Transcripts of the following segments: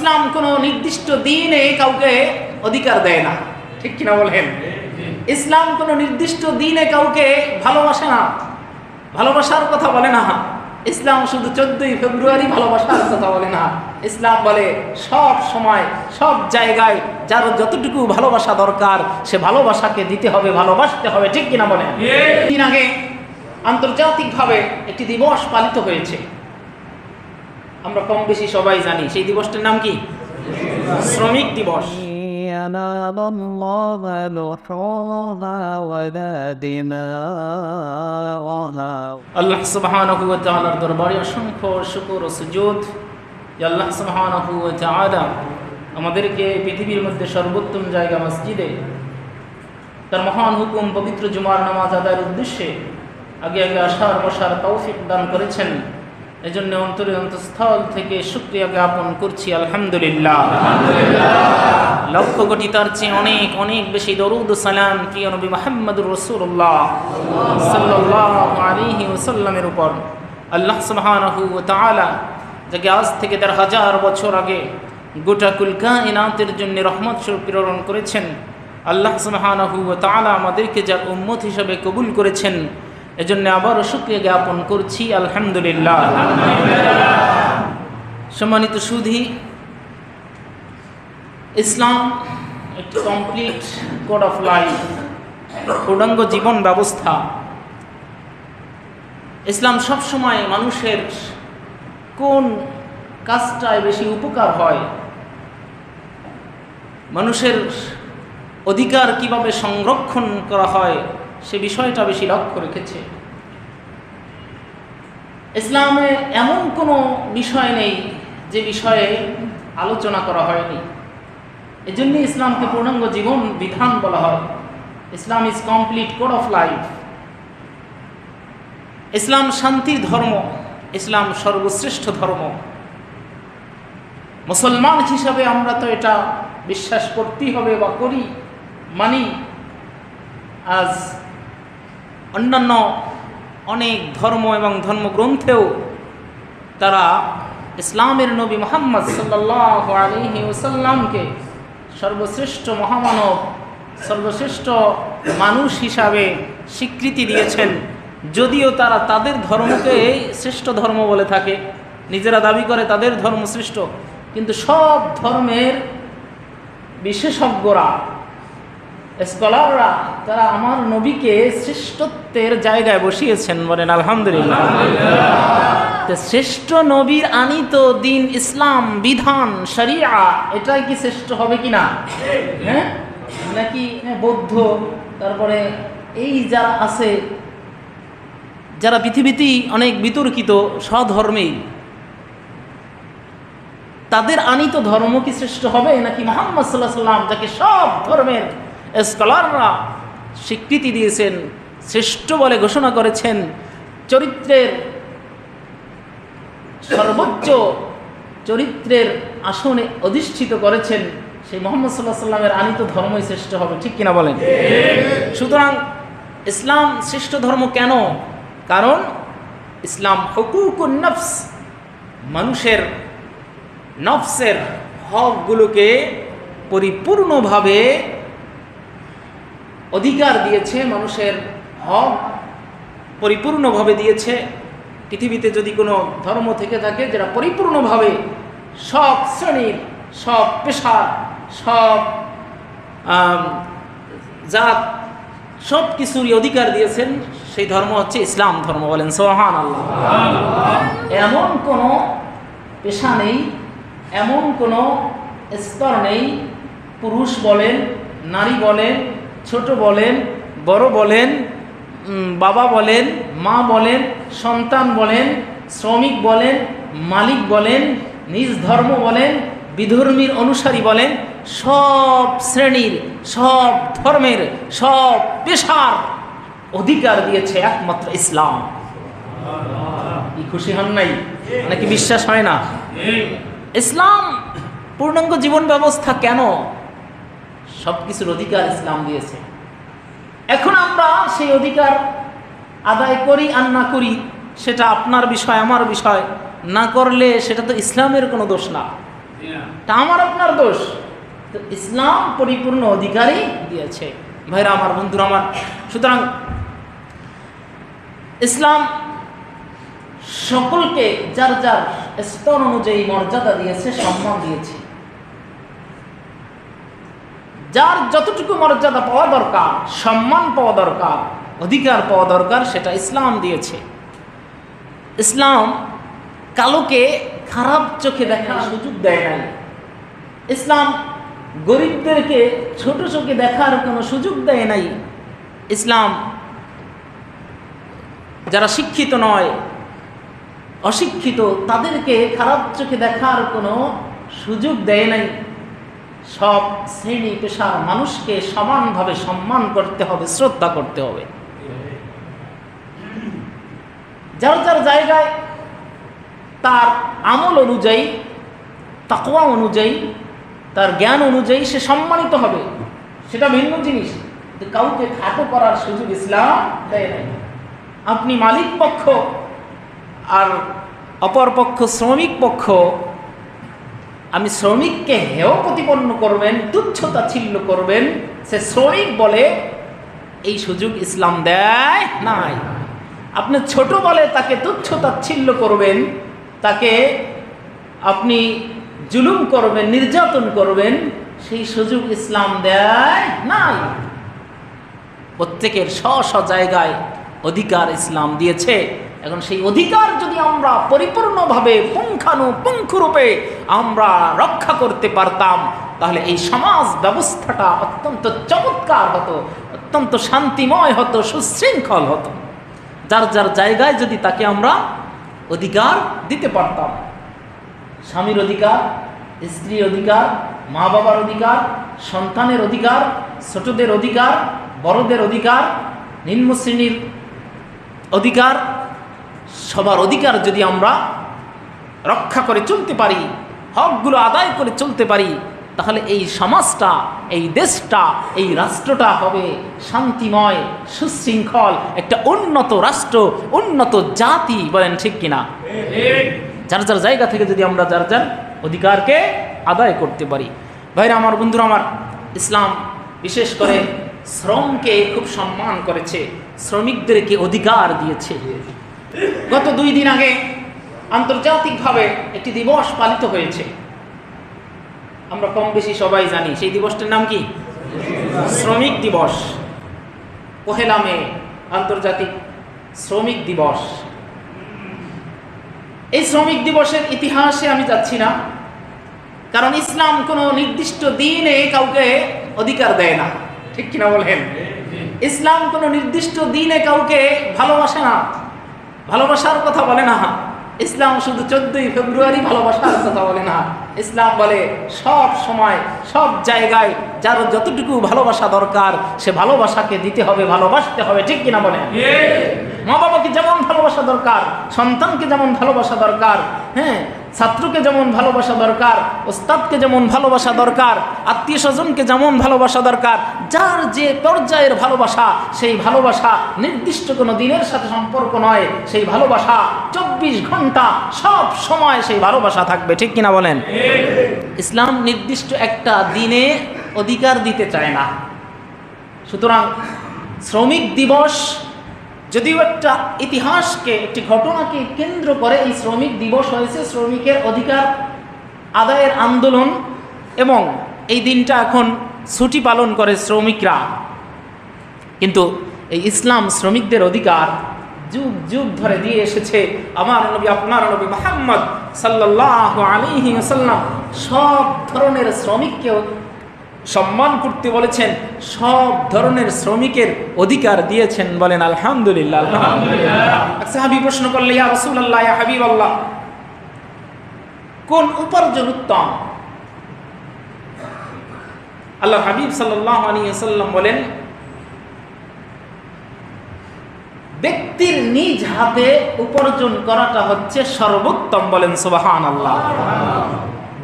ইসলাম কোনো নির্দিষ্ট দিনে কাউকে অধিকার দেয় না, ঠিক কিনা বলেন? ইসলাম কোনো নির্দিষ্ট দিনে কাউকে ভালোবাসে না, ভালোবাসার কথা বলে না। ইসলাম শুধু 14ই ফেব্রুয়ারি ভালোবাসার কথা বলে না। ইসলাম বলে সব সময় সব জায়গায় যার যতটুকু ভালোবাসা দরকার সে ভালোবাসাকে দিতে হবে, ভালোবাসতে হবে, ঠিক কিনা বলেন? দিন আগে আন্তর্জাতিকভাবে একটি দিবস পালিত হয়েছে, আমরা কম বেশি সবাই জানি। সেই দিবসটির নাম কি? শ্রমিক দিবস। ينال الله لحومها ولا دماؤها আল্লাহ সুবহানাহু ওয়া তাআলার দরবারে অসংখ্য শুকর ও সুজুদ যে আল্লাহ সুবহানাহু ওয়া তাআলা আমাদেরকে পৃথিবীর মধ্যে সর্বোত্তম জায়গা মসজিদে তার মহান হুকুম পবিত্র জুমার নামাজ আদায়ের উদ্দেশ্যে আগে আগে আসার বসার তৌফিক দান করেছেন। এজন্য অন্তরে অন্তঃস্থল থেকে শুকরিয়া জ্ঞাপন করছি, আলহামদুলিল্লাহ। লক্ষ কোটি তার চেয়ে অনেক অনেক বেশি দরুদ ও সালাম প্রিয় নবী মুহাম্মদুর রাসূলুল্লাহ সাল্লাল্লাহু আলাইহি ওয়াসাল্লামের উপর। আল্লাহ সুবহানাহু ওয়া তাআলা যাকে আজ থেকে ১,৫০০ বছর আগে গোটা কুল কায়নাতের জন্য রহমত স্বরূপ প্রেরণ করেছেন, আল্লাহ সুবহানাহু ওয়া তাআলা আমাদেরকে যার উম্মত হিসেবে কবুল করেছেন, এজন্য আবারও শুকরিয়া জ্ঞাপন করছি, আলহামদুলিল্লাহ। সম্মানিত সুধী, ইসলাম একটি কমপ্লিট কোড অফ লাইফ, পূর্ণাঙ্গ জীবন ব্যবস্থা। ইসলাম সবসময় মানুষের কোন কাজটায় বেশি উপকার হয়, মানুষের অধিকার কিভাবে সংরক্ষণ করা হয় সে বিষয়টা বেশি লক্ষ্য রেখেছে। ইসলামে এমন কোনো বিষয় নেই যে বিষয়ে আলোচনা করা হয়নি। এজন্য ইসলামকে পূর্ণাঙ্গ জীবন বিধান বলা হয়। Islam is complete code of life. ইসলাম শান্তির ধর্ম, ইসলাম সর্বশ্রেষ্ঠ ধর্ম। মুসলমান হিসাবে আমরা তো এটা বিশ্বাস করতেই হবে বা করি, মানি। আজ অন্যান্য অনেক ধর্ম এবং ধর্মগ্রন্থেও তারা ইসলামের নবী মুহাম্মদ সাল্লাল্লাহু আলাইহি ওয়াসাল্লামকে সর্বশ্রেষ্ঠ মহামানব, সর্বশ্রেষ্ঠ মানুষ হিসাবে স্বীকৃতি দিয়েছেন। যদিও তারা তাদের ধর্মকে শ্রেষ্ঠ ধর্ম বলে থাকে, নিজেরা দাবি করে তাদের ধর্ম শ্রেষ্ঠ, কিন্তু সব ধর্মের বিশেষজ্ঞরা, স্কলাররা তারা আমার নবীকে শ্রেষ্ঠত্বের জায়গায় বসিয়েছেন, বলেন আলহামদুলিল্লাহ। শ্রেষ্ঠ নবীর আনিত দিন ইসলাম, বিধান, শরিয়া, এটাই কি শ্রেষ্ঠ হবে কিনা? হ্যাঁ, নাকি বৌদ্ধ, তারপরে এই যারা আছে, যারা পৃথিবীতেই অনেক বিতর্কিত স্বধর্মেই, তাদের আনিত ধর্ম কি শ্রেষ্ঠ হবে, নাকি মুহাম্মদ সাল্লাল্লাহু আলাইহি ওয়াসাল্লাম যাকে সব ধর্মের স্কলাররা স্বীকৃতি দিয়েছেন, শ্রেষ্ঠ বলে ঘোষণা করেছেন, চরিত্রের সর্বোচ্চ চরিত্রের আসনে অধিষ্ঠিত করেছেন, সেই মুহাম্মদ সাল্লাল্লাহু আলাইহি ওয়াসাল্লামের আনিত ধর্মই শ্রেষ্ঠ হবে, ঠিক কিনা বলেন? সুতরাং ইসলাম শ্রেষ্ঠ ধর্ম কেন? কারণ ইসলাম হুকুকুন নফস, মানুষের নফসের হকগুলোকে পরিপূর্ণভাবে অধিকার দিয়েছে, মানুষের হক পরিপূর্ণভাবে দিয়েছে। পৃথিবীতে যদি কোনো ধর্ম থেকে থাকে যেটা পরিপূর্ণভাবে সব শ্রেণীর, সব পেশার, সব জাত, সব কিছুরই অধিকার দিয়েছেন, সেই ধর্ম হচ্ছে ইসলাম ধর্ম, বলেন সুবহানাল্লাহ। এমন কোনো পেশা নেই, এমন কোনো স্তর নেই, পুরুষ বলেন, নারী বলেন, ছোট বলেন, বড় বলেন, বাবা বলেন, মা বলেন, সন্তান বলেন, শ্রমিক বলেন, মালিক বলেন, নিজ ধর্ম বলেন, বিধর্মীর অনুসারী বলেন, সব শ্রেণীর, সব ধর্মের, সব পেশার অধিকার দিয়েছে একমাত্র ইসলাম। কি খুশি হন নাই? নাকি বিশ্বাস হয় না? ইসলাম পূর্ণাঙ্গ জীবন ব্যবস্থা কেন? সব কিছুর অধিকার ইসলাম দিয়েছে। এখন আমরা সেই অধিকার আদায় করি আর না করি সেটা আপনার বিষয়, আমার বিষয়। না করলে সেটা তো ইসলামের কোনো দোষ না। তা আমার আপনার দোষ? তো ইসলাম পরিপূর্ণ অধিকারই দিয়েছে। ভাইরা আমার, বন্ধুরা আমার, সুতরাং ইসলাম সকলকে যার যার স্তর অনুযায়ী মর্যাদা দিয়েছে, সম্মান দিয়েছে। যার যতটুকু মর্যাদা পাওয়া দরকার, সম্মান পাওয়া দরকার, অধিকার পাওয়া দরকার, সেটা ইসলাম দিয়েছে। ইসলাম কালোকে খারাপ চোখে দেখার সুযোগ দেয় নাই। ইসলাম গরিবদেরকে ছোট চোখে দেখার কোনো সুযোগ দেয় নাই। ইসলাম যারা শিক্ষিত নয়, অশিক্ষিত, তাদেরকে খারাপ চোখে দেখার কোনো সুযোগ দেয় নাই। সব শ্রেণী পেশার মানুষকে সমানভাবে সম্মান করতে হবে, শ্রদ্ধা করতে হবে। যার যার জায়গায় তার আমল অনুযায়ী, তাকওয়া অনুযায়ী, তার জ্ঞান অনুযায়ী সে সম্মানিত হবে, সেটা ভিন্ন জিনিস। কিন্তু কাউকে খাটো করার সুযোগ ইসলাম দেয় নাই। আপনি মালিক পক্ষ আর অপর পক্ষ শ্রমিক পক্ষ, আমি শ্রমিককে হেয় প্রতিপন্ন করবেন, তুচ্ছ তাচ্ছিল্য করবেন, সে শ্রমিক বলে, এই সুযোগ ইসলাম দেয় নাই। আপনি ছোট বলে তাকে তুচ্ছ তাচ্ছিল্য করবেন, তাকে আপনি জুলুম করবেন, নির্যাতন করবেন, সেই সুযোগ ইসলাম দেয় নাই। প্রত্যেকের স্ব স্ব জায়গায় অধিকার ইসলাম দিয়েছে। এখন সেই অধিকার যদি আমরা পরিপূর্ণভাবে পুঙ্খানুপুঙ্খরূপে আমরা রক্ষা করতে পারতাম, তাহলে এই সমাজ ব্যবস্থাটা অত্যন্ত চমৎকার হতো, অত্যন্ত শান্তিময় হতো, সুশৃঙ্খল হতো। যার যার জায়গায় যদি তাকে আমরা অধিকার দিতে পারতাম, স্বামীর অধিকার, স্ত্রীর অধিকার, মা বাবার অধিকার, সন্তানের অধিকার, ছোটদের অধিকার, বড়দের অধিকার, নিম্ন শ্রেণীর অধিকার, সবার অধিকার যদি আমরা রক্ষা করে চলতে পারি, হকগুলো আদায় করে চলতে পারি, তাহলে এই সমাজটা, এই দেশটা, এই রাষ্ট্রটা হবে শান্তিময়, সুশৃঙ্খল, একটা উন্নত রাষ্ট্র, উন্নত জাতি। বলেন ঠিক কিনা? যার যার জায়গা থেকে যদি আমরা যার যার অধিকারকে আদায় করতে পারি। ভাইরা আমার, বন্ধুরা আমার, ইসলাম বিশেষ করে শ্রমকে খুব সম্মান করেছে, শ্রমিকদেরকে অধিকার দিয়েছে। গত 2 দিন আগে আন্তর্জাতিকভাবে একটি দিবস পালিত হয়েছে, আমরা কম বেশি সবাই জানি। সেই দিবসটার নাম কি? শ্রমিক দিবস। 1 মে আন্তর্জাতিক শ্রমিক দিবস। এই শ্রমিক দিবসের ইতিহাসে আমি যাচ্ছি না, কারণ ইসলাম কোনো নির্দিষ্ট দিনে কাউকে অধিকার দেয় না, ঠিক কিনা বলেন? ইসলাম কোনো নির্দিষ্ট দিনে কাউকে ভালোবাসে না, ভালোবাসার কথা বলে না। ইসলাম শুধু 14ই ফেব্রুয়ারি ভালোবাসার কথা বলে না। ইসলাম বলে সব সময়, সব জায়গায় যার যতটুকু ভালোবাসা দরকার, সে ভালোবাসাকে দিতে হবে, ভালোবাসতে হবে, ঠিক কিনা বলেন? মা বাবাকে যেমন ভালোবাসা দরকার, সন্তানকে যেমন ভালোবাসা দরকার, হ্যাঁ, ছাত্রকে যেমন ভালোবাসা দরকার, ওস্তাদকে যেমন ভালোবাসা দরকার, আত্মীয় স্বজনকে যেমন ভালোবাসা দরকার, যার যে পর্যায়ের ভালোবাসা, সেই ভালোবাসা নির্দিষ্ট কোনো দিনের সাথে সম্পর্ক নয়। সেই ভালোবাসা 24 ঘন্টা সব সময় সেই ভালোবাসা থাকবে, ঠিক কিনা বলেন? ইসলাম নির্দিষ্ট একটা দিনে অধিকার দিতে চায় না। সুতরাং শ্রমিক দিবস যদিও একটা ইতিহাসকে, একটি ঘটনাকে কেন্দ্র করে এই শ্রমিক দিবস হয়েছে, শ্রমিকের অধিকার আদায়ের আন্দোলন, এবং এই দিনটা এখন ছুটি পালন করে শ্রমিকরা। কিন্তু এই ইসলাম শ্রমিকদের অধিকার যুগ যুগ ধরে দিয়ে এসেছে। আমার নবী, আপনার নবী মুহাম্মদ সাল্লাল্লাহু আলাইহি ওয়াসাল্লাম সব ধরনের শ্রমিককে সম্মান করতে বলেছেন, সব ধরনের শ্রমিকের অধিকার দিয়েছেন। বলেন আলহামদুলিল্লাহ। আলহামদুলিল্লাহ। সাহাবী প্রশ্ন করলে, ইয়া রাসূলুল্লাহ, ইয়া হাবিবাল্লাহ, কোন উপার্জন উত্তম? আল্লাহর হাবিব সাল্লাল্লাহু আলাইহি ওয়াসাল্লাম বলেন, ব্যক্তির নিজ হাতে উপার্জন করাটা হচ্ছে সর্বোত্তম। বলেন সুবহানাল্লাহ।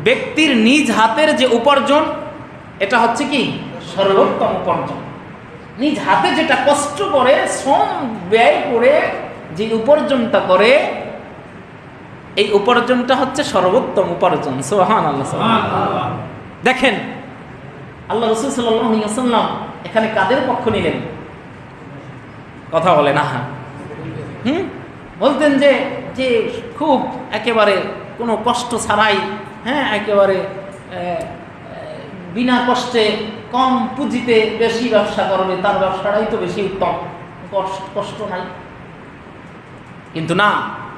ব্যক্তির নিজ হাতের যে উপার্জন, এটা হচ্ছে কি? সর্বোত্তম উপার্জন। নিজ হাতে যেটা কষ্ট করে, শ্রম ব্যয় করে যে উপার্জনটা করে, এই উপার্জনটা হচ্ছে সর্বোত্তম উপার্জন। সুবহানাল্লাহ। দেখেন আল্লাহ রাসূল সাল্লাল্লাহু আলাইহি ওয়াসাল্লাম এখানে কাদের পক্ষ নিলেন? কথা বলে না, বলতেন যে যে খুব একেবারে কোনো কষ্ট ছাড়াই, হ্যাঁ, একেবারে বিনা কষ্টে কম পুঁজিতে বেশি ব্যবসা করবে, তার ব্যবসাটাই তো বেশি উত্তম, কষ্ট নাই। কিন্তু না,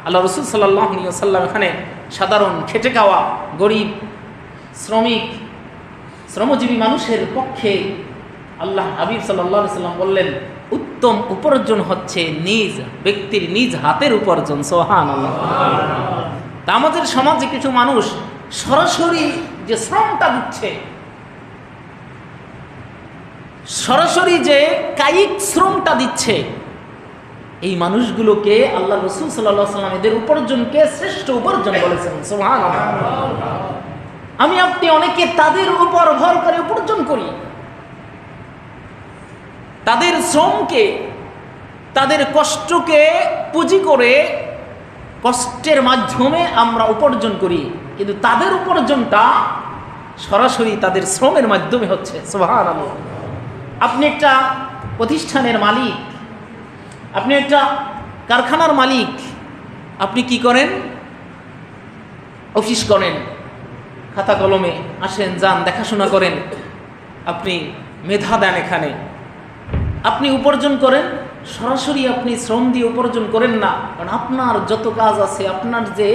আল্লাহ রাসূল সাল্লাল্লাহু আলাইহি ওয়াসাল্লাম এখানে সাধারণ খেটে খাওয়া গরিব শ্রমিক শ্রমজীবী মানুষের পক্ষে আল্লাহ হাবিব সাল্লাল্লাহু আলাইহি ওয়াসাল্লাম বললেন উত্তম উপার্জন হচ্ছে নিজ ব্যক্তির নিজ হাতের উপার্জন। সুবহানাল্লাহ। তা আমাদের সমাজে কিছু মানুষ সরাসরি যে শ্রমটা দিচ্ছে, সরাসরি যে কায়িক শ্রমটা দিচ্ছে, এই মানুষগুলোকে আল্লাহ রাসূল সাল্লাল্লাহু আলাইহি ওয়াসাল্লাম এদের উপার্জনকে শ্রেষ্ঠ উপার্জন বলেছেন। সুবহানাল্লাহ। আমি আপনি অনেকে তাদের উপর ভর করে উপার্জন করি, তাদের শ্রমকে তাদের কষ্টকে পুঁজি করে কষ্টের মাধ্যমে আমরা উপার্জন করি, কিন্তু তাদের উপার্জনটা সরাসরি তাদের শ্রমের মাধ্যমে হচ্ছে। সুবহানাল্লাহ। আপনি একটা প্রতিষ্ঠানের মালিক, আপনি একটা কারখানার মালিক, আপনি কি করেন? অফিস করেন, খাতা কলমে আসেন যান, দেখাশোনা করেন, আপনি মেধা দেন, এখানে আপনি উপার্জন করেন। সরাসরি আপনি শ্রম দিয়ে উপার্জন করেন না, কারণ আপনার যত কাজ আছে, আপনার যে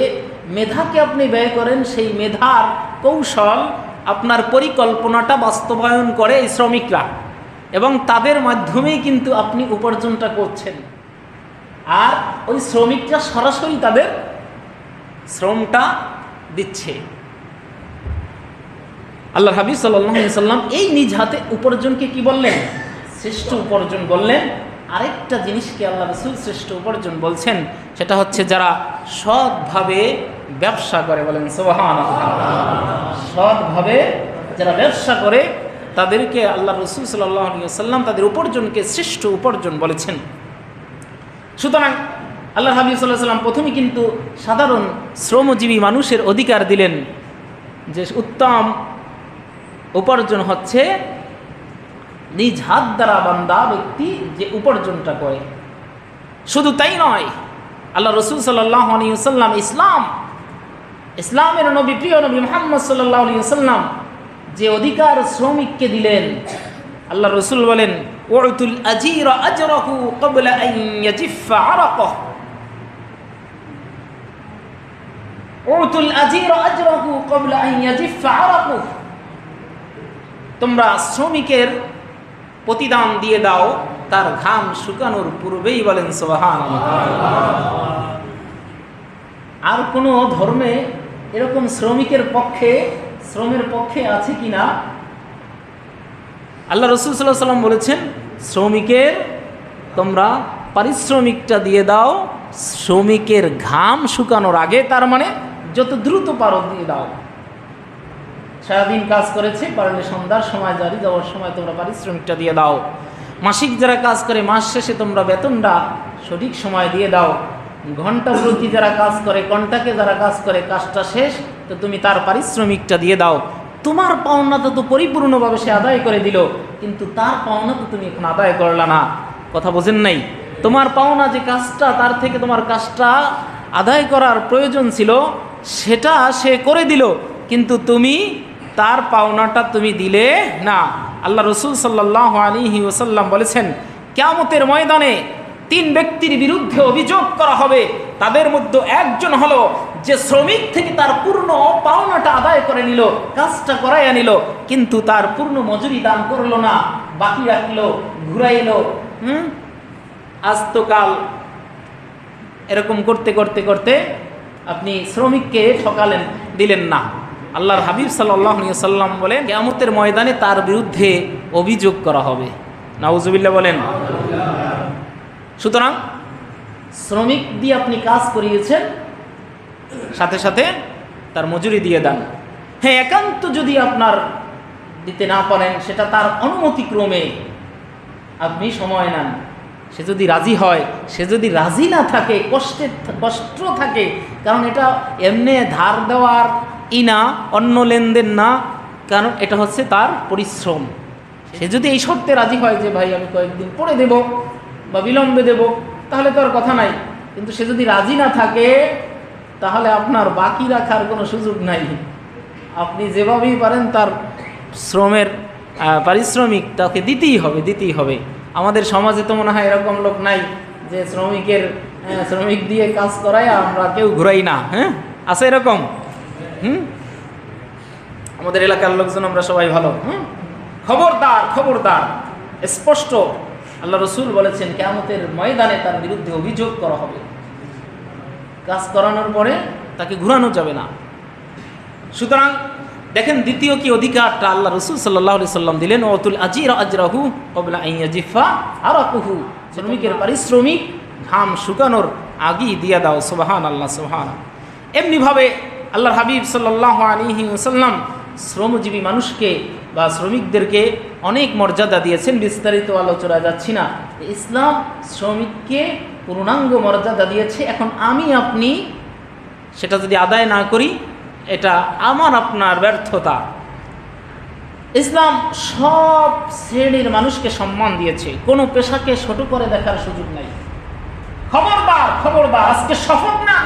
মেধাকে আপনি ব্যয় করেন, সেই মেধার কৌশল, আপনার পরিকল্পনাটা বাস্তবায়ন করে এই শ্রমিকরা, এবং তাদের মাধ্যমেই কিন্তু আপনি উপার্জনটা করছেন। আর ওই শ্রমিকরা সরাসরি তাদের শ্রমটা দিচ্ছে। আল্লাহ হাবিব সাল্লাল্লাহু আলাইহি ওয়াসাল্লাম এই নিজ হাতে উপার্জনকে কি বললেন? শ্রেষ্ঠ উপার্জন বললেন। আরেকটা জিনিসকে আল্লাহ রাসূল শ্রেষ্ঠ উপার্জন বলছেন, সেটা হচ্ছে যারা সৎভাবে ব্যবসা করে। বলেন সুবহানাল্লাহ। সৎভাবে যারা ব্যবসা করে তাদেরকে আল্লাহ রাসূল সাল্লাল্লাহু আলাইহি ওয়াসাল্লাম তাদের উপার্জনকে শ্রেষ্ঠ উপার্জন বলেছেন। সুতরাং আল্লাহ হাবিব সাল্লাল্লাহু আলাইহি ওয়াসাল্লাম প্রথমে কিন্তু সাধারণ শ্রমজীবী মানুষের অধিকার দিলেন যে উত্তম উপার্জন হচ্ছে নিজ হাত দ্বারা বান্দা ব্যক্তি যে উপার্জনটা করে। শুধু তাই নয়, আল্লাহ রাসূল সাল্লাল্লাহু আলাইহি ওয়াসাল্লাম ইসলামের নবী, প্রিয় নবী মুহাম্মদ সাল্লাল্লাহু আলাইহি ওয়াসাল্লাম যে অধিকার শ্রমিককে দিলেন, আল্লাহ রাসূল বলেন উতুল আজীরা আজরাহু ক্বাবলা আন ইয়াজিফা আরাকাহ। উতুল আজীরা আজরাহু ক্বাবলা আন ইয়াজিফা আরাকাহ। তোমরা শ্রমিকের প্রতিদান দিয়ে দাও তার ঘাম শুকানোর পূর্বেই। বলেন সুবহানাল্লাহ। আর কোনো ধর্মে এরকম শ্রমের পক্ষে আছে কিনা? আল্লাহ রাসূল সাল্লাল্লাহু আলাইহি ওয়াসাল্লাম বলেছেন শ্রমিকের তোমরা পারিশ্রমিকটা দিয়ে দাও শ্রমিকের ঘাম শুকানোর আগে, তার মানে যত দ্রুত পারো দিয়ে দাও। সারাদিন কাজ করেছে, পারলে সন্ধ্যার সময় জারি যাওয়ার সময় তোমরা পারিশ্রমিকটা দিয়ে দাও। মাসিক যারা কাজ করে মাস শেষে তোমরা বেতনটা সঠিক সময় দিয়ে দাও। ঘন্টা প্রতি যারা কাজ করে, ঘন্টাকে যারা কাজ করে, কাজটা শেষ তো তুমি তার পারিশ্রমিকটা দিয়ে দাও। তোমার পাওনাটা তো পরিপূর্ণভাবে সে আদায় করে দিল, কিন্তু তার পাওনা তো তুমি এখন আদায় করলা না। কথা বোঝেন নাই? তোমার পাওনা যে কাজটা, তার থেকে তোমার কাজটা আদায় করার প্রয়োজন ছিল সেটা সে করে দিল, কিন্তু তুমি তার পাওনাটা তুমি দিলে না। আল্লাহ রাসূল সাল্লাল্লাহু আলাইহি ওয়াসাল্লাম বলেছেন কিয়ামতের ময়দানে 3 ব্যক্তির বিরুদ্ধে অভিযোগ করা হবে। তাদের মধ্যে একজন হলো যে শ্রমিক থেকে তার পূর্ণ পাওনাটা আদায় করে নিল, কাজটা করাইয়া নিল, কিন্তু তার পূর্ণ মজুরি দান করলো না, বাকি রাখলো, ঘুরাইলো, আজ তো কাল, এরকম করতে করতে করতে আপনি শ্রমিককে ঠকালেন, দিলেন না। আল্লাহর হাবিব সাল্লাল্লাহু আলাইহি ওয়াসাল্লাম বলেন কিয়ামতের ময়দানে তার বিরুদ্ধে অভিযোগ করা হবে। নাউজুবিল্লাহ বলেন। সুতরাং শ্রমিক দিয়ে আপনি কাজ করিয়েছেন, সাথে সাথে তার মজুরি দিয়ে দেন। হ্যাঁ, একান্ত যদি আপনার দিতে না পারেন, সেটা তার অনুমতিক্রমে আপনি সময় নেন, সে যদি রাজি হয়, সে যদি রাজি না থাকে, কষ্ট থাকে, কারণ এটা এমনি ধার দেওয়ার না, অন্য লেনদেন না, কারণ এটা হচ্ছে তার পরিশ্রম। সে যদি এই শর্তে রাজি হয় যে ভাই আমি কয়েকদিন পরে দেব বা বিলম্বে দেব, তাহলে তো আর কথা নাই। কিন্তু সে যদি রাজি না থাকে, তাহলে আপনার বাকি রাখার কোনো সুযোগ নাই। আপনি যেভাবেই পারেন তার শ্রমের পারিশ্রমিক তাকে দিতেই হবে। আমাদের সমাজে তো মনে হয় এরকম লোক নাই যে শ্রমিক দিয়ে কাজ করায় আমরা কেউ ঘুরাই না। হ্যাঁ, আছে এরকম? আমাদের এলাকার লোকজন আমরা সবাই ভালো। খবরদার, স্পষ্ট আল্লাহ রসুল বলেছেন কিয়ামতের ময়দানে তার বিরুদ্ধে অভিযোগ করা হবে। কাজ করানোর পরে তাকে ঘুরানো যাবে না। সুতরাং দেখেন দ্বিতীয় কি অধিকারটা আল্লাহ রসুল সাল্লাল্লাহু আলাইহি সাল্লাম দিলেন, ওয়াতুল আজির আজরাহু ক্বাবলা আন ইয়াজিফা আরাকুহু, শ্রমিকের পারিশ্রমিক ঘাম শুকানোর আগেই দিয়ে দাও। সুবহানাল্লাহ, সুবহানাল্লাহ। এমনিভাবে আল্লাহর হাবিব সাল্লাল্লাহু আলাইহি ওয়াসাল্লাম শ্রমজীবী মানুষকে বা শ্রমিকদেরকে অনেক মর্যাদা দিয়েছেন। বিস্তারিত আলোচনা যাচ্ছি না। ইসলাম শ্রমিককে পূর্ণাঙ্গ মর্যাদা দিয়েছে। এখন আমি আপনি সেটা যদি আদায় না করি, এটা আমার আপনার ব্যর্থতা। ইসলাম সব শ্রেণীর মানুষকে সম্মান দিয়েছে, কোনো পেশাকে ছোট করে দেখার সুযোগ নাই। খবরদার, আজকে শপথ না,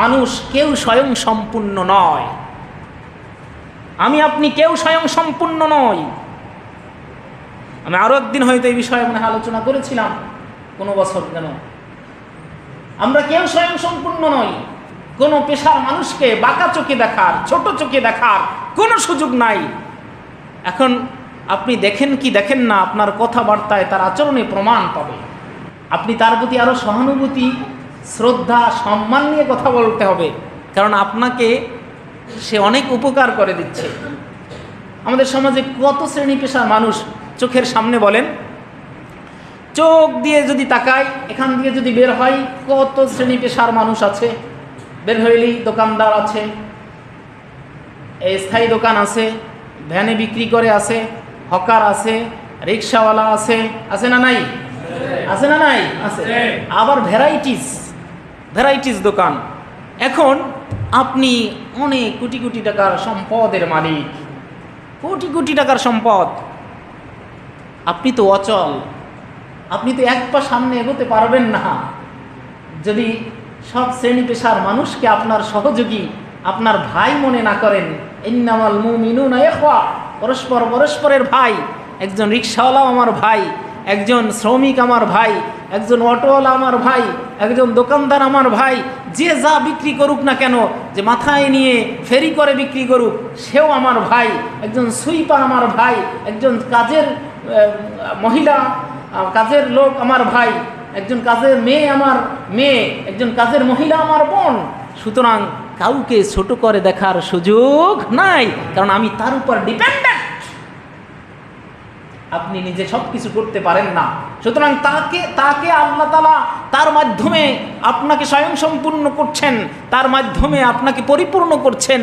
মানুষ কেউ স্বয়ং সম্পূর্ণ নয়। আমি আপনি কেউ স্বয়ং সম্পূর্ণ নই। আমি আরো একদিন হয়তো এই বিষয়ে আলোচনা করেছিলাম, কোনো বছর কেন, আমরা কেউ স্বয়ং সম্পূর্ণ নই। কোনো পেশার মানুষকে বাঁকা চোখে দেখার, ছোট চোখে দেখার কোনো সুযোগ নাই। এখন আপনি দেখেন কি দেখেন না, আপনার কথাবার্তায় তার আচরণে প্রমাণ পাবে। আপনি তার প্রতি আরো সহানুভূতি, শ্রদ্ধা, সম্মান নিয়ে কথা বলতে হবে, কারণ আপনাকে সে অনেক উপকার করে দিচ্ছে। আমাদের সমাজে কত শ্রেণী পেশার মানুষ চোখের সামনে, বলেন, চোখ দিয়ে যদি তাকায়, এখান দিয়ে যদি বের হয়, কত শ্রেণী পেশার মানুষ আছে। বের হইলেই দোকানদার আছে, স্থায়ী দোকান আছে, ভ্যানে বিক্রি করে আছে, হকার আছে, রিক্সাওয়ালা আছে, আছে না নাই? আছে। আবার ভ্যারাইটিস দোকান। এখন আপনি অনেক কোটি টাকার সম্পদের মালিক, কোটি টাকার সম্পদ। আপনি তো অচল, আপনি তো এক পা সামনে এগোতে পারবেন না যদি সব শ্রেণী পেশার মানুষকে আপনার সহযোগী, আপনার ভাই মনে না করেন। ইন্নামাল মুমিনুনা ইখওয়া, পরস্পরের ভাই। একজন রিক্সাওয়ালাও আমার ভাই, একজন শ্রমিক আমার ভাই, একজন অটোওয়ালা আমার ভাই, একজন দোকানদার আমার ভাই। যে যা বিক্রি করুক না কেন, যে মাথায় নিয়ে ফেরি করে বিক্রি করুক, সেও আমার ভাই। একজন সুইপার আমার ভাই, একজন কাজের মহিলা, কাজের লোক আমার ভাই, একজন কাজের মেয়ে আমার মেয়ে, একজন কাজের মহিলা আমার বোন। সুতরাং কাউকে ছোট করে দেখার সুযোগ নাই, কারণ আমি তার উপর ডিপেন্ডেন্ট। আপনি নিজে সব কিছু করতে পারেন না। সুতরাং তাকে আল্লাহ তাআলা তার মাধ্যমে আপনাকে স্বয়ং সম্পূর্ণ করছেন, তার মাধ্যমে আপনাকে পরিপূর্ণ করছেন,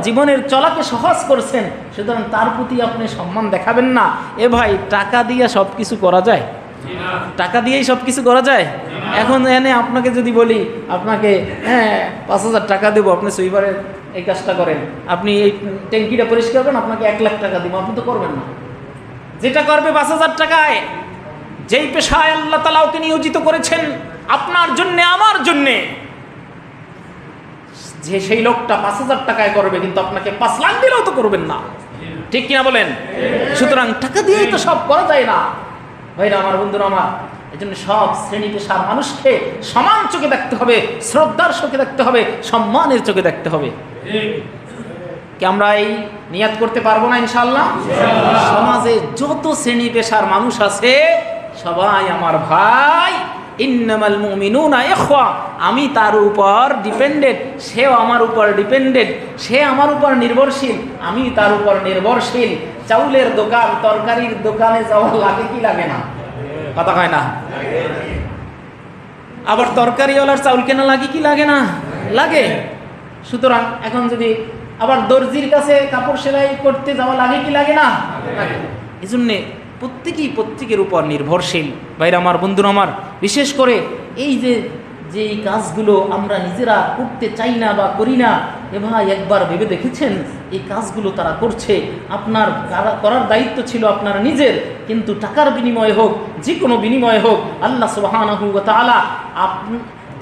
জীবনের চলাকে সহজ করছেন। সুতরাং তার প্রতি আপনি সম্মান দেখাবেন না। এ ভাই, টাকা দিয়ে সব কিছু করা যায়? টাকা দিয়েই সব কিছু করা যায়? এখন এনে আপনাকে যদি বলি, আপনাকে 5,000 টাকা দেবো, আপনি সুইপারের এই কাজটা করেন, আপনি এই ট্যাঙ্কিটা পরিষ্কার করেন, আপনাকে 1 লাখ টাকা দিব, আপনি তো করবেন না। যেটা করবে 5,000 টাকায়, যেই পেশায় আল্লাহ তাআলা ওকে নিয়োজিত করেছেন আপনার জন্যে, আমার জন্যে, যে সেই লোকটা 5,000 টাকায় করবে, কিন্তু আপনাকে 5 লাখ দিলেও তো করবেন না। ঠিক কিনা বলেন? সুতরাং টাকা দিয়েই তো সব করা যায় না ভাইরা আমার, বন্ধুরা আমার। এই জন্য সব শ্রেণী পেশার মানুষকে সমান চোখে দেখতে হবে, শ্রদ্ধার চোখে দেখতে হবে, সম্মানের চোখে দেখতে হবে। কি আমরা এই নিয়াত করতে পারবো না ইনশাআল্লাহ? সমাজে যত শ্রেণী পেশার মানুষ আছে সবাই আমার ভাই। ইন্নামাল মুমিনুনা ইখওয়া, আমি তার উপর ডিপেন্ডেন্ট, সেও আমার উপর ডিপেন্ডেন্ট, সে আমার উপর নির্ভরশীল, আমি তার উপর নির্ভরশীল। চাউলের দোকান, তরকারির দোকানে যাওয়া লাগে কি লাগে না? কথা হয় না? আবার তরকারিওয়ালার চাউল কেনা লাগে কি লাগে না? লাগে। সুতরাং এখন যদি আবার দর্জির কাছে কাপড় সেলাই করতে যাওয়া লাগে কি লাগে না? লাগে। এই জন্যে প্রত্যেকেই প্রত্যেকের উপর নির্ভরশীল। ভাইরা আমার, বন্ধুরা আমার, বিশেষ করে এই যে এই কাজগুলো আমরা নিজেরা করতে চাই না বা করি না, এ ভাই একবার ভেবে দেখেছেন এই কাজগুলো তারা করছে। আপনার করার দায়িত্ব ছিল আপনার নিজের, কিন্তু টাকার বিনিময়ে হোক, যে কোনো বিনিময়ে হোক, আল্লাহ সুবহানাহু ওয়া তাআলা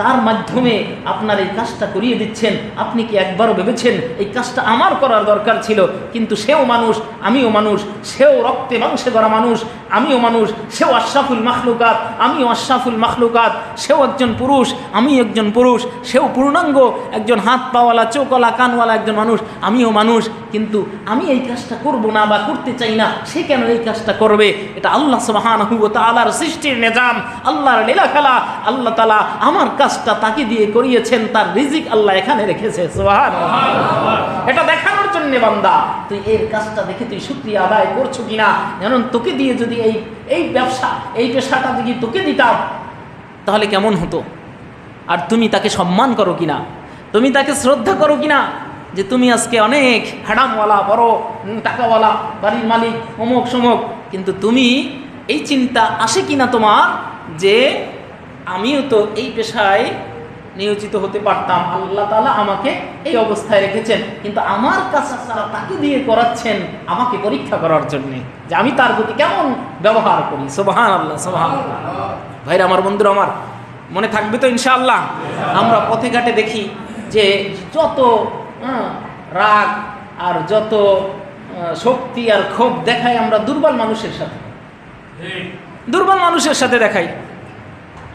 তার মাধ্যমে আপনার এই কাজটা করিয়ে দিচ্ছেন। আপনি কি একবারও ভেবেছেন এই কাজটা আমার করার দরকার ছিল, কিন্তু সেও মানুষ, আমিও মানুষ, সেও রক্তে মাংসে গড়া মানুষ, আমিও মানুষ, সেও আশরাফুল মাখলুকাত, আমিও আশরাফুল মাখলুকাত, সেও একজন পুরুষ, আমি একজন পুরুষ, সেও পূর্ণাঙ্গ একজন হাত পাওয়ালা, চোখওয়ালা, কানওয়ালা একজন মানুষ, আমিও মানুষ, কিন্তু আমি এই কাজটা করব না বা করতে চাই না, সে কেন এই কাজটা করবে? এটা আল্লাহ সুবহানাহু ওয়া তাআলার সৃষ্টির নিজাম, আল্লাহর লীলা খেলা। আল্লাহ তাআলা আমার কাজটা তাকে দিয়ে করিয়েছেন, তার রিজিক আল্লাহ এখানে রেখেছে। সুবহানাল্লাহ। এটা দেখানোর জন্য বান্দা, তুই এর কাজটা দেখে তুই শুকরিয়া আদায় করছো কিনা। কারণ তোকে দিয়ে যদি এই ব্যবসা, এই পেশাটা যদি তোকে দিতাম তাহলে কেমন হতো? আর তুমি তাকে সম্মান করো কিনা, তুমি তাকে শ্রদ্ধা করো কিনা, যে তুমি আজকে অনেক হ্যাডামওয়ালা, বড় টাকাওয়ালা, বাড়ির মালিক, অমুক সমক, কিন্তু তুমি এই চিন্তা আসে কিনা তোমার যে আমিও তো এই পেশায় নিয়োজিত হতে পারতাম, আল্লাহ তাআলা আমাকে এই অবস্থায় রেখেছেন, কিন্তু আমার কাছে তাকে দিয়ে করাচ্ছেন আমাকে পরীক্ষা করার জন্যে, যে আমি তার প্রতি কেমন ব্যবহার করি। সুবহানাল্লাহ, সুবহানাল্লাহ। ভাইরা আমার, বন্ধুরা আমার, মনে থাকবে তো ইনশাআল্লাহ? আমরা পথে ঘাটে দেখি যে যত রাগ আর যত শক্তি আর ক্ষোভ দেখাই আমরা দুর্বল মানুষের সাথে, দুর্বল মানুষের সাথে দেখাই।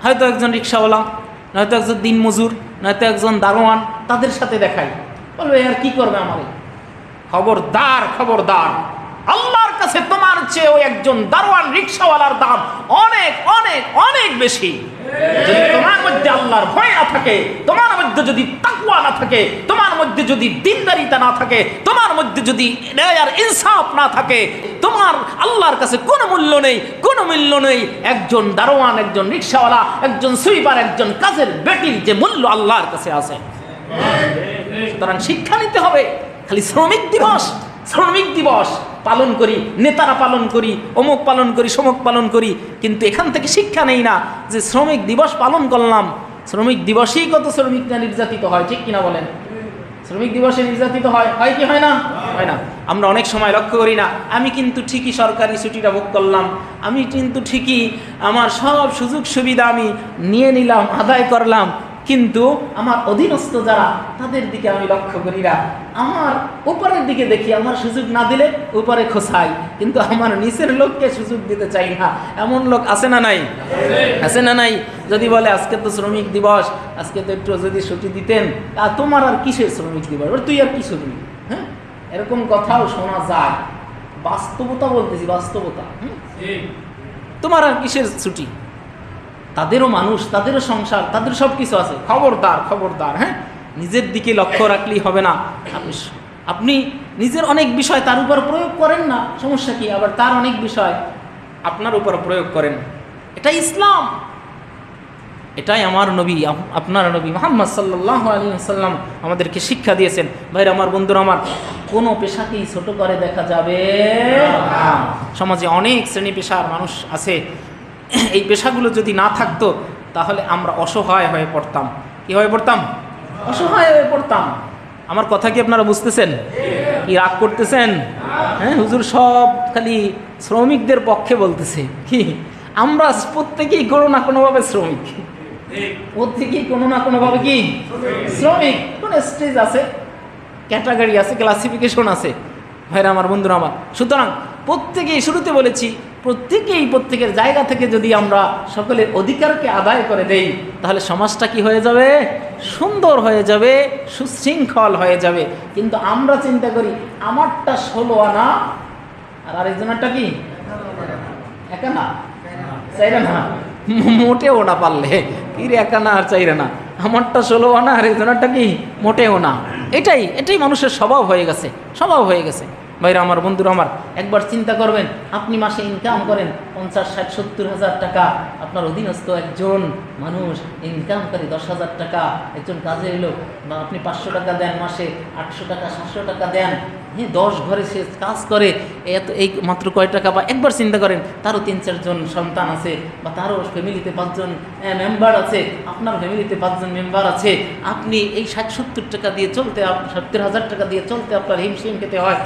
হয়তো একজন রিক্সাওয়ালা, নয়তো একজন দিনমজুর, নয়তো একজন দারোয়ান, তাদের সাথে দেখাই, বলবে আর কি করবে আমারে। খবরদার, খবরদার, আল্লাহর কাছে তোমার চেয়ে ওই একজন দারোয়ান রিক্সাওয়ালার দাম অনেক অনেক অনেক বেশি। যদি তোমার মধ্যে আল্লাহর ভয় না থাকে, তোমার মধ্যে যদি তাকওয়া না থাকে, তোমার মধ্যে যদি দিনদারিতা না থাকে, তোমার মধ্যে যদি ন্যায় আর ইনসাফ না থাকে, তোমার আল্লাহর কাছে কোনো মূল্য নেই, কোনো মূল্য নেই। একজন দারোয়ান, একজন রিক্সাওয়ালা, একজন সুইপার, একজন কাজের বেটির যে মূল্য আল্লাহর কাছে আছে। সুতরাং শিক্ষা নিতে হবে। খালি শ্রমিক দিবস, শ্রমিক দিবস পালন করি, নেতারা পালন করি, অমুক পালন করি, সমুক পালন করি, কিন্তু এখান থেকে শিক্ষা নেই না যে শ্রমিক দিবস পালন করলাম, শ্রমিক দিবসেই কত শ্রমিকরা নির্যাতিত হয়, ঠিক কিনা বলেন? শ্রমিক দিবসে নির্যাতিত হয় কি হয় না? হয় না। আমরা অনেক সময় লক্ষ্য করি না, আমি কিন্তু ঠিকই সরকারি ছুটিটা ভোগ করলাম, আমি কিন্তু ঠিকই আমার সব সুযোগ সুবিধা আমি নিয়ে নিলাম, আদায় করলাম, কিন্তু আমার অধীনস্থ যারা, তাদের দিকে আমি লক্ষ্য করি না। আমার উপরের দিকে দেখি, আমার সুযোগ না দিলে উপরে খোসাই, কিন্তু আমার নিচের লোককে সুযোগ দিতে চাই না। এমন লোক আছে না নাই? আছে না নাই? যদি বলে আজকে তো শ্রমিক দিবস, আজকে তো একটু যদি ছুটি দিতেন, তোমার আর কিসের শ্রমিক দিবস, তুই আর কি শ্রমিক? হ্যাঁ, এরকম কথাও শোনা যায়। বাস্তবতা বলতেছি, বাস্তবতা। তোমার আর কিসের ছুটি? তাদেরও মানুষ, তাদেরও সংসার, তাদের সব কিছু আছে। খবরদার, খবরদার। হ্যাঁ, নিজের দিকে লক্ষ্য রাখলেই হবে না। আপনি নিজের অনেক বিষয় তার উপর প্রয়োগ করেন না, সমস্যা কি? আবার তার অনেক বিষয় আপনার উপর প্রয়োগ করেন। এটাই ইসলাম, এটাই আমার নবী, আপনার নবী মুহাম্মদ সাল্লাল্লাহু আলাইহি ওয়াসাল্লাম আমাদেরকে শিক্ষা দিয়েছেন। ভাইরা আমার, বন্ধুরা আমার, কোনো পেশাকেই ছোট করে দেখা যাবে না। সমাজে অনেক শ্রেণী পেশার মানুষ আছে, এই পেশাগুলো যদি না থাকতো তাহলে আমরা অসহায় হয়ে পড়তাম। কি হয়ে পড়তাম? অসহায় হয়ে পড়তাম। আমার কথা কি আপনারা বুঝতেছেন? কি রাগ করতেছেন? হ্যাঁ, হুজুর সব খালি শ্রমিকদের পক্ষে বলতেছে। কি আমরা প্রত্যেকেই কোনো না কোনোভাবে শ্রমিক, প্রত্যেকেই কোনো না কোনোভাবে কি শ্রমিক। কোন স্টেজ আছে, ক্যাটাগরি আছে, ক্লাসিফিকেশন আছে। ভাইরা আমার, বন্ধুরা আমার, সুতরাং প্রত্যেকেই, শুরুতে বলেছি, প্রত্যেকেই প্রত্যেকের জায়গা থেকে যদি আমরা সকলের অধিকারকে আদায় করে দেই, তাহলে সমাজটা কি হয়ে যাবে? সুন্দর হয়ে যাবে, সুশৃঙ্খল হয়ে যাবে। কিন্তু আমরা চিন্তা করি আমারটা 16 আনা আর আরেকজনেরটা কি 1 আনা 4 আনা, মোটেও না পারলে কি রে 1 আনা আর 4 আনা, আমারটা 16 আনা আর আরেকজনেরটা কি মোটেও না। এটাই মানুষের স্বভাব হয়ে গেছে, স্বভাব হয়ে গেছে। ভাইরা আমার, বন্ধুরা আমার, একবার চিন্তা করবেন, আপনি মাসে ইনকাম করেন 50, 60, 70 হাজার টাকা, আপনার অধীনস্থ একজন মানুষ ইনকাম করে 10,000 টাকা, একজন কাজের লোক, বা আপনি 500 টাকা দেন মাসে, 800 টাকা 700 টাকা দেন, হ্যাঁ 10 ঘরে সে কাজ করে, এই মাত্র কয় টাকা? বা একবার চিন্তা করেন, তারও 3-4 জন সন্তান আছে, বা তারও ফ্যামিলিতে 5 জন মেম্বার আছে, আপনার ফ্যামিলিতে 5 জন মেম্বার আছে, আপনি এই 60-70 টাকা দিয়ে চলতে, 70,000 টাকা দিয়ে চলতে আপনার হিমশিম খেতে হয়।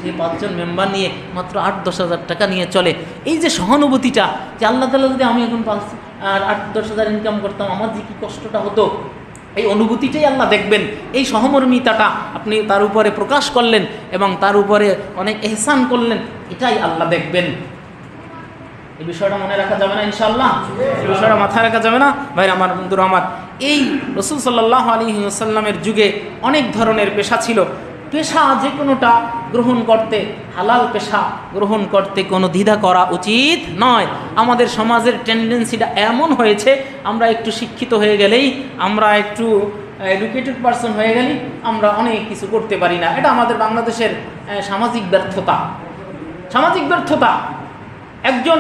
সেই 5 জন মেম্বার নিয়ে মাত্র 8-10 হাজার টাকা নিয়ে চলে। এই যে সহানুভূতিটা, যে আল্লাহ তাআলা যদি আমি এখন 8-10 হাজার ইনকাম করতাম, আমার যে কি কষ্টটা হতো, এই অনুভূতিটাই আল্লাহ দেখবেন। এই সহমর্মিতাটা আপনি তার উপরে প্রকাশ করলেন এবং তার উপরে অনেক এহসান করলেন, এটাই আল্লাহ দেখবেন। এই বিষয়টা মনে রাখা যাবে না ইনশাআল্লাহ? এই বিষয়টা মাথায় রাখা যাবে না ভাইরা আমার, বন্ধুরা আমার? এই রাসূল সাল্লাল্লাহু আলাইহি ওয়াসাল্লামের যুগে অনেক ধরনের পেশা ছিল। পেশা যে কোনোটা গ্রহণ করতে, হালাল পেশা গ্রহণ করতে কোনো দ্বিধা করা উচিত নয়। আমাদের সমাজের টেন্ডেন্সিটা এমন হয়েছে, আমরা একটু শিক্ষিত হয়ে গেলেই, আমরা একটু এডুকেটেড পারসন হয়ে গেলেই আমরা অনেক কিছু করতে পারি না। এটা আমাদের বাংলাদেশের সামাজিক ব্যর্থতা, সামাজিক ব্যর্থতা। একজন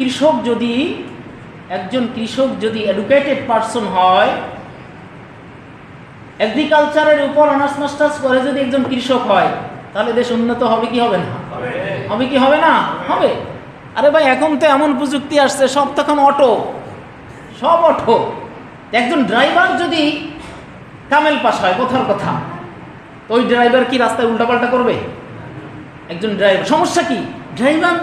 কৃষক যদি এডুকেটেড পারসন হয়, এগ্রিকালচারের উপর অনার্স মাস্টার্স করে যদি একজন কৃষক হয়, তাহলে দেশ উন্নত হবে কি হবে না? হবে কি হবে না? হবে। আরে ভাই, এখন তো এমন প্রযুক্তি আসছে, সব তখন অটো, সব অটো। একজন ড্রাইভার যদি কামেল পাস হয়, কথার কথা, তো ওই ড্রাইভার কি রাস্তায় উল্টাপাল্টা করবে? একজন ড্রাইভার, সমস্যা কি? ড্রাইভার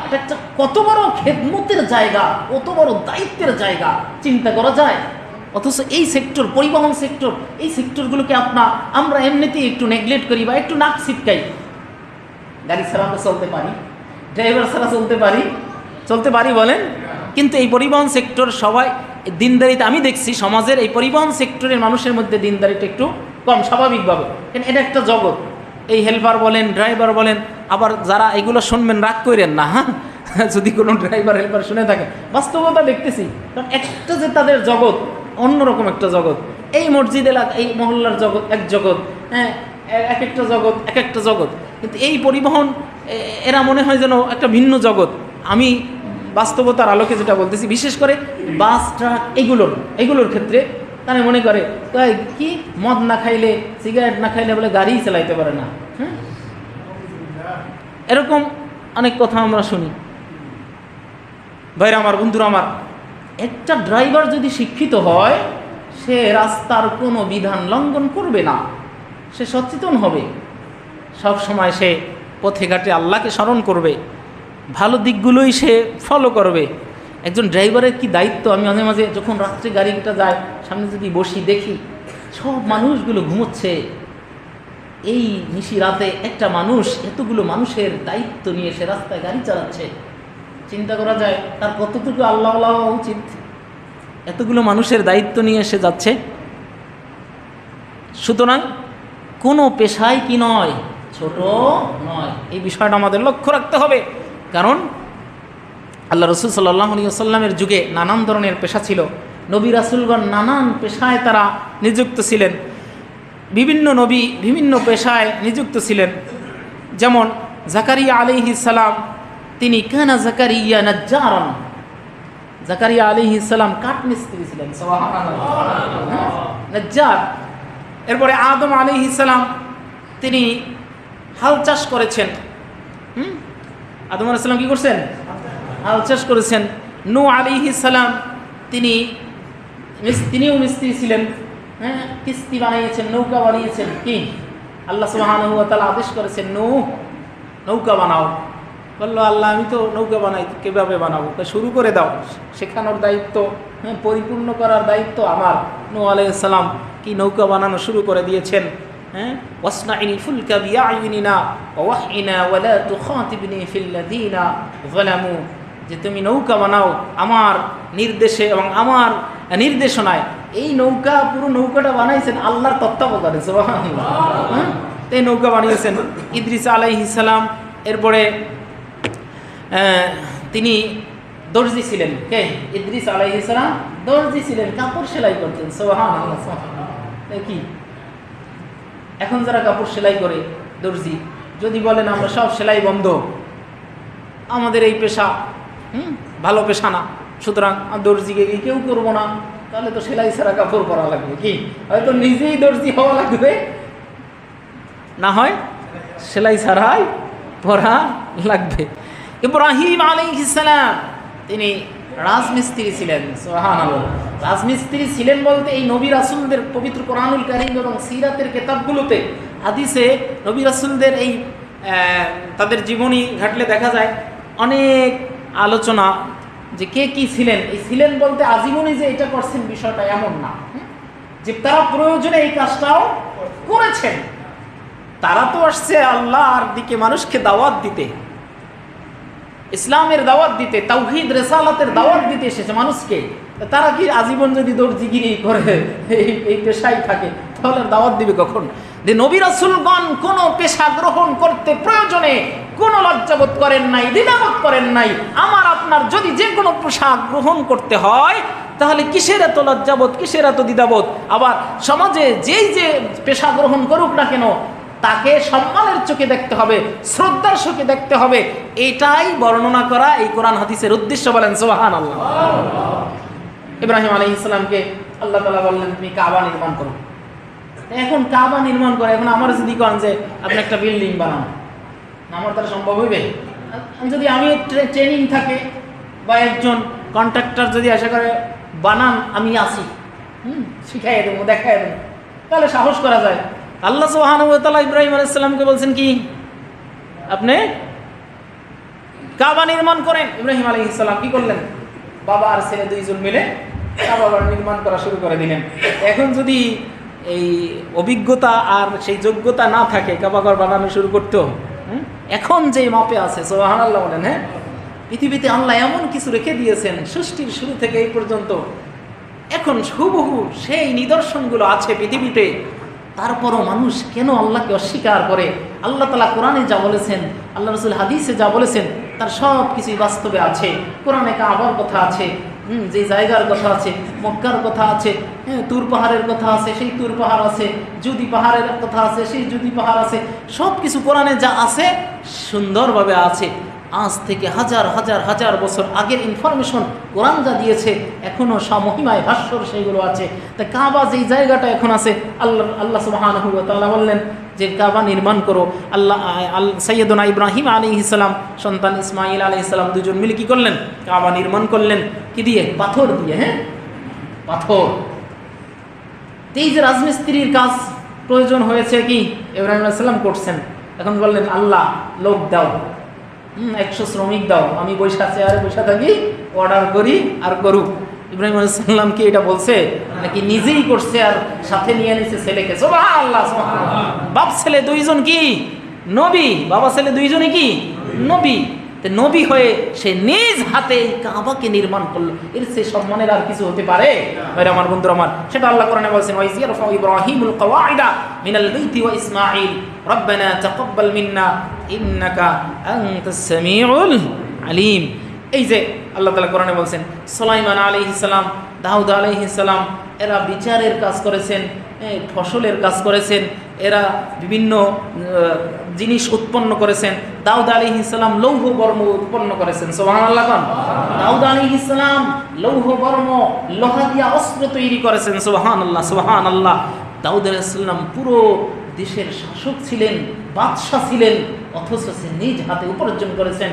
এটা একটা কত বড় খেদমতের জায়গা, কত বড় দায়িত্বের জায়গা, চিন্তা করা যায়। অথচ এই সেক্টর, পরিবহন সেক্টর, এই সেক্টরগুলোকে আমরা এমনিতেই একটু নেগলেক্ট করি বা একটু নাক ছিটকাই। গাড়ি ছাড়া আমরা চলতে পারি, ড্রাইভার ছাড়া চলতে পারি বলেন? কিন্তু এই পরিবহন সেক্টর সবাই দিনদারিতে, আমি দেখছি সমাজের এই পরিবহন সেক্টরের মানুষের মধ্যে দিনদারিটা একটু কম, স্বাভাবিকভাবে। কারণ এটা একটা জগৎ। এই হেল্পার বলেন, ড্রাইভার বলেন, আবার যারা এগুলো শুনবেন রাগ করেন না, হ্যাঁ, যদি কোনো ড্রাইভার হেল্পার শুনে থাকে, বাস্তবতা দেখতেছি। কারণ একটা যে তাদের জগৎ, অন্যরকম একটা জগৎ। এই মসজিদ এলাকা, এই মহল্লার জগৎ এক জগৎ, হ্যাঁ, এক একটা জগৎ, এক একটা জগৎ। কিন্তু এই পরিবহন, এরা মনে হয় যেন একটা ভিন্ন জগৎ। আমি বাস্তবতার আলোকে যেটা বলতেছি, বিশেষ করে বাস, ট্রাক, এগুলোর ক্ষেত্রে তারা মনে করে কি মদ না খাইলে, সিগারেট না খাইলে বলে গাড়িই চালাইতে পারে না, হ্যাঁ, এরকম অনেক কথা আমরা শুনি। ভাইরা আমার, বন্ধুরা আমার, একটা ড্রাইভার যদি শিক্ষিত হয়, সে রাস্তার কোনো বিধান লঙ্ঘন করবে না, সে সচেতন হবে, সব সময় সে পথে ঘাটে আল্লাহকে স্মরণ করবে, ভালো দিকগুলোই সে ফলো করবে। একজন ড্রাইভারের কি দায়িত্ব! আমি মাঝে মাঝে যখন রাত্রে গাড়িটা যায়, সামনে যদি বসি, দেখি সব মানুষগুলো ঘুমোচ্ছে। এই নিশি রাতে একটা মানুষ এতগুলো মানুষের দায়িত্ব নিয়ে সে রাস্তায় গাড়ি চালাচ্ছে। চিন্তা করা যায় তার কতটুকু আল্লাহ হওয়া উচিত। এতগুলো মানুষের দায়িত্ব নিয়ে সে যাচ্ছে। সুতরাং কোনো পেশাই কি নয়, ছোট নয়। এই বিষয়টা আমাদের লক্ষ্য রাখতে হবে। কারণ আল্লাহ রাসূল সাল্লাল্লাহু আলাইহি ওয়াসাল্লামের যুগে নানান ধরনের পেশা ছিল। নবী রাসূলগণ নানান পেশায় তারা নিযুক্ত ছিলেন। বিভিন্ন নবী বিভিন্ন পেশায় নিযুক্ত ছিলেন। যেমন জাকারিয়া আলাইহিস সালাম, তিনি কানা জাকারিয়া নাজ্জারান, জাকারিয়া আলাইহিস সালাম কাঠমিস্ত্রি ছিলেন, সুবহানাল্লাহ, নাজ্জার। এরপরে আদম আলাইহিস সালাম, তিনি হাল চাষ করেছেন। আদম আলাইহিস সালাম কি করছেন? হাল চাষ করেছেন। নূহ আলাইহিস সালাম, তিনিও মিস্ত্রি ছিলেন, হ্যাঁ, কিস্তি বানিয়েছেন, নৌকা বানিয়েছেন। কি আল্লাহ সুবহানাহু ওয়া তাআলা আদেশ করেছেন, নূহ নৌকা বানাও। বললো, আল্লাহ আমি তো নৌকা বানাই, কীভাবে বানাবো? শুরু করে দাও। শেখানোর দায়িত্ব, হ্যাঁ, পরিপূর্ণ করার দায়িত্ব আমার। নূহ আলাইহিস সালাম কি নৌকা বানানো শুরু করে দিয়েছেন। হ্যাঁ, ওয়াসনাইল ফুলকা বিআইনিনা ওয়া ওয়াহইনা ওয়া লা তুখাতিবনি ফিল্লাযিনা যালামু, যে তুমি নৌকা বানাও আমার নির্দেশে এবং আমার নির্দেশনায়। এই নৌকা, পুরো নৌকাটা বানাইছেন আল্লাহর তত্ত্বাবধানে, সুবহানাল্লাহ। এই নৌকা বানিয়েছেন ইদ্রিস আলাইহিস সালাম। এরপরে তিনি দর্জি ছিলেন। কে? ইদ্রিস আলাইহিস সালাম দর্জি ছিলেন, কাপড় সেলাই করতেন, সুবহানাল্লাহ। কি এখন যারা কাপড় সেলাই করে দর্জি, যদি বলেন আমরা সব সেলাই বন্ধ, আমাদের এই পেশা ভালো পেশা না, সুতরাং দর্জিকে কেউ করবো না, তাহলে তো সেলাই ছাড়া কাপড় পরা লাগবে, কি হয়তো নিজেই দর্জি হওয়া লাগবে, না হয় সেলাই ছাড়াই পরা লাগবে। ইব্রাহিম আলাইহিস সালাম তিনি রাজমিস্ত্রি ছিলেন। সুবহানাল্লাহ, রাজমিস্ত্রি ছিলেন বলতে এই নবী রাসূলদের পবিত্র কোরআনুল কারীম এবং সিরাতের কিতাবগুলোতে, হাদিসে নবী রাসূলদের এই তাদের জীবনী ঘাটলে দেখা যায় অনেক আলোচনা যে কে কি ছিলেন। এই ছিলেন বলতে আজীবনী যে এটা করছেন বিষয়টা এমন না, যে তারা প্রয়োজনে এই কাজটাও করেছেন। তারা তো আসছে আল্লাহর দিকে মানুষকে দাওয়াত দিতে, ইসলামের দাওয়াত দিতে, তাওহীদ রিসালাতের দাওয়াত দিতে এসেছে মানুষকে। তারা কি আজীবন যদি দর্জিগিরি করে এই পেশায় থাকে, তাহলে দাওয়াত দিবে কখন? যে নবী রাসূলগণ কোন পেশা গ্রহণ করতে প্রয়োজনে কোনো লজ্জাবোধ করেন নাই, দ্বিধাবোধ করেন নাই। আমার আপনার যদি যে কোনো পেশা গ্রহণ করতে হয়, তাহলে কিসের এত লজ্জাবোধ, কিসের এত দ্বিধাবোধ? আবার সমাজে যেই যে পেশা গ্রহণ করুক না কেন, তাকে সম্মানের চোখে দেখতে হবে, শ্রদ্ধার চোখে দেখতে হবে। এটাই বর্ণনা করা এই কোরআন হাদিসের উদ্দেশ্য। বলেন সুবহানাল্লাহ। ইব্রাহিম আলাইহিস সালামকে আল্লাহ তাআলা বললেন তুমি কাবা নির্মাণ করো। এখন কাবা নির্মাণ করে, এখন আমার যদি কোন যে আপনি একটা বিল্ডিং বানান, আমার দ্বারা সম্ভব হইবে? যদি আমি ট্রেনিং থাকে বা একজন কন্ট্রাক্টর যদি আশা করে বানান, আমি আসি, শিখাই দেবো, দেখাই দেবো, তাহলে সাহস করা যায়। আল্লাহ সুবহানাহু ওয়া তাআলা ইব্রাহিম আলাইহিস সালামকে বলছেন কি, আপনি কাবা নির্মাণ করেন। ইব্রাহিম আলাইহিস সালাম কি করলেন? বাবা আর ছেলে দুইজন মিলে কাবা নির্মাণ করা শুরু করে দিলেন। এখন যদি এই অভিজ্ঞতা আর সেই যোগ্যতা না থাকে, কাবা ঘর বানানো শুরু করতে এখন যে মাপে আছে, সুবহানাল্লাহ বলেন। হ্যাঁ, পৃথিবীতে আল্লাহ এমন কিছু রেখে দিয়েছেন সৃষ্টির শুরু থেকে এই পর্যন্ত, এখন হুবহু সেই নিদর্শনগুলো আছে পৃথিবীতে। তারপরও মানুষ কেন আল্লাহকে অস্বীকার করে? আল্লাহ তাআলা কোরআনে যা বলেছেন, আল্লাহ রাসূল হাদিসে যা বলেছেন, তার সব কিছুই বাস্তবে আছে। কোরআনে কাবার কথা আছে, যে জায়গার কথা আছে, মক্কার কথা আছে, তুর পাহাড়ের কথা আছে, সেই তুর পাহাড় আছে, জুদি পাহাড়ের কথা আছে, সেই জুদি পাহাড় আছে। সব কিছু কোরআনে যা আছে সুন্দরভাবে আছে। আজ থেকে হাজার হাজার হাজার বছর আগের ইনফরমেশন কোরআন যা দিয়েছে এখনও সমহিমায় ভাস্বর সেইগুলো আছে। তা কাবা যেই জায়গাটা এখন আছে, আল্লাহ সুবহানাহু ওয়া তাআলা বললেন যে কাবা নির্মাণ করো। সাইয়্যিদুনা ইব্রাহিম আলাইহিস সালাম সন্তান ইসমাঈল আলাইহিস সালাম দুজন মিলে কি করলেন? কাবা নির্মাণ করলেন। কি দিয়ে? পাথর দিয়ে। হ্যাঁ, পাথর। এই যে রাজমিস্ত্রির কাজ প্রয়োজন হয়েছে, কি ইব্রাহিম আলাইহিস সালাম করছেন। এখন বললেন আল্লাহ লোক দাও, 100 শ্রমিক দাও, আমি বৈশা চেয়ারে বৈশা থাকি, অর্ডার করি আর করুক। ইব্রাহিম আলাইহিস সালাম কি এটা বলছে নাকি নিজেই করছে আর সাথে নিয়ে নিছে ছেলেকে? সুবহানাল্লাহ, সুবহানাল্লাহ। বাপ ছেলে দুইজন কি নবী, বাবা ছেলে দুইজনই কি নবী। নবী হয়ে সে নিজ হাতে এই কাবাকে নির্মাণ করলো, এর সে সম্মানের আর কিছু হতে পারে? ভাই আমার বন্ধুরা আমার, সেটা আল্লাহ কোরআনে বলেছেন, ওয়া ইয়ারফাউ ইব্রাহিমুল কওয়াইদা মিনাল বাইতি ওয়া ইসমাঈল রব্বানা তাকাব্বাল মিন্না ইন্নাকা আনতাস সামিউল আলিম। এই যে আল্লাহ তাআলা কোরআনে বলছেন, সুলাইমান আলাইহিস সালাম, দাউদ আলাইহিস সালাম, এরা বিচারের কাজ করেছেন, ফসলের কাজ করেছেন, এরা বিভিন্ন জিনিস উৎপন্ন করেছেন। দাউদ আলাইহিস সালাম লৌহ বর্ম উৎপন্ন করেছেন। সুবহানাল্লাহ। দাউদ আলাইহিস সালাম লৌহ বর্ম, লোহা দিয়া অস্ত্র তৈরি করেছেন। সুবহানাল্লাহ, সুবহানাল্লাহ। দাউদ আলাইহিস সালাম পুরো দেশের শাসক ছিলেন, বাদশা ছিলেন, অথচ সে নিজ হাতে উপার্জন করেছেন।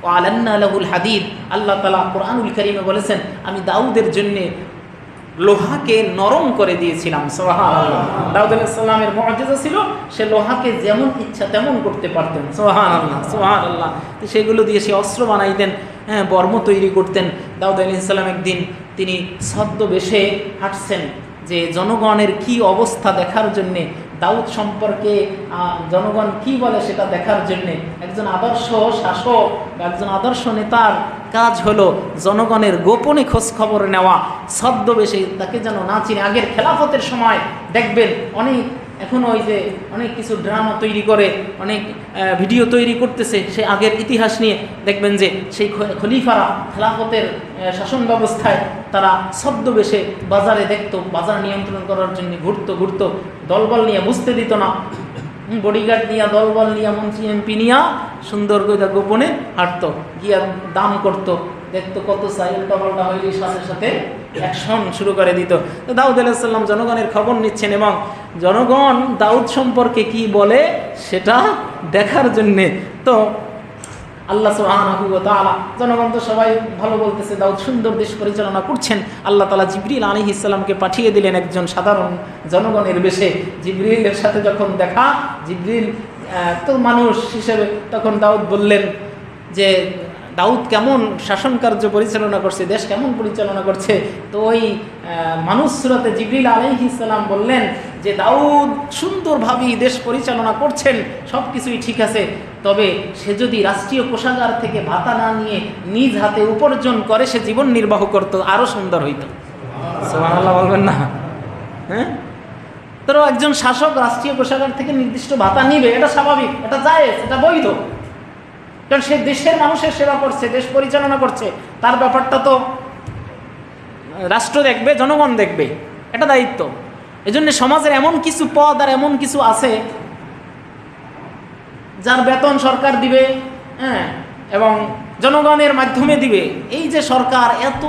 ওয়ালান্না লাহুল হাদিদ, আল্লাহ তাআলা কোরআনুল কারীমে বলেছেন, আমি দাউদের জন্য লোহাকে নরম করে দিয়েছিলাম। সুবহানাল্লাহ। দাউদ আলাইহিস সালামের মুআজিজা ছিল সে লোহাকে যেমন ইচ্ছা তেমন করতে পারতেন। সুবহানাল্লাহ, সুবহানাল্লাহ। তো সেগুলো দিয়ে সে অস্ত্র বানাইতেন, বর্ম তৈরি করতেন। দাউদ আলাইহিস সালাম একদিন তিনি ছদ্মবেশে হাঁটছেন, যে জনগণের কি অবস্থা দেখার জন্যে, দাউদ সম্পর্কে জনগণ কি বলে সেটা দেখার জন্যে। একজন আদর্শ শাসক বা একজন আদর্শ নেতার কাজ হলো জনগণের গোপনে খোঁজ খবর নেওয়া, ছদ্মবেশে, তাকে যেন না চিনে। আগের খেলাফতের সময় দেখবেন অনেক, এখনও ওই যে অনেক কিছু ড্রামা তৈরি করে, অনেক ভিডিও তৈরি করতেছে সে আগের ইতিহাস নিয়ে। দেখবেন যে সেই খলিফারা খেলাফতের শাসন ব্যবস্থায় তারা ছদ্মবেশে বাজারে দেখতো, বাজার নিয়ন্ত্রণ করার জন্য ঘুরতো, দলবল নিয়ে বুঝতে দিত না। বডিগার্ড নিয়ে, দলবল নিয়ে, মন্ত্রী এমপি নিয়ে সুন্দর করে গোপনে হাঁটতো, গিয়া দাম করতো, দেখতো কত চাই, উল্টাপাল্টা হইলে সাথে সাথে অ্যাকশন শুরু করে দিত। তো দাউদ আলাইহিস সালাম জনগণের খবর নিচ্ছেন এবং জনগণ দাউদ সম্পর্কে কি বলে সেটা দেখার জন্যে। তো আল্লাহ সুবহানাহু ওয়া তাআলা, জনগণ তো সবাই ভালো বলতেছে, দাউদ সুন্দর দেশ পরিচালনা করছেন। আল্লাহ তাআলা জিবরিল আলাইহিস সালামকে পাঠিয়ে দিলেন একজন সাধারণ জনগণের বেশে। জিবরিলের সাথে যখন দেখা, জিবরিল তো মানুষ হিসেবে, তখন দাউদ বললেন যে দাউদ কেমন শাসন কার্য পরিচালনা করছে, দেশ কেমন পরিচালনা করছে। তো ওই মানুষ সুরাতে জিবরিল আলাইহিস সালাম বললেন যে দাউদ সুন্দরভাবেই দেশ পরিচালনা করছেন, সব কিছুই ঠিক আছে, তবে সে যদি রাষ্ট্রীয় কোষাগার থেকে ভাতা না নিয়ে নিজ হাতে উপার্জন করে সে জীবন নির্বাহ করতো, আরো সুন্দর হইতো। সুবহানাল্লাহ বলবেন না? হ্যাঁ, তো একজন শাসক রাষ্ট্রীয় কোষাগার থেকে নির্দিষ্ট ভাতা নিবে, এটা স্বাভাবিক, এটা জায়েজ, এটা বৈধ, কারণ সে দেশের মানুষের সেবা করছে, দেশ পরিচালনা করছে, তার ব্যাপারটা তো রাষ্ট্র দেখবে, জনগণ দেখবে, এটা দায়িত্ব। এজন্য সমাজের এমন কিছু পদ আর এমন কিছু আছে যার বেতন সরকার দিবে, হ্যাঁ, এবং জনগণের মাধ্যমে দিবে। এই যে সরকার এত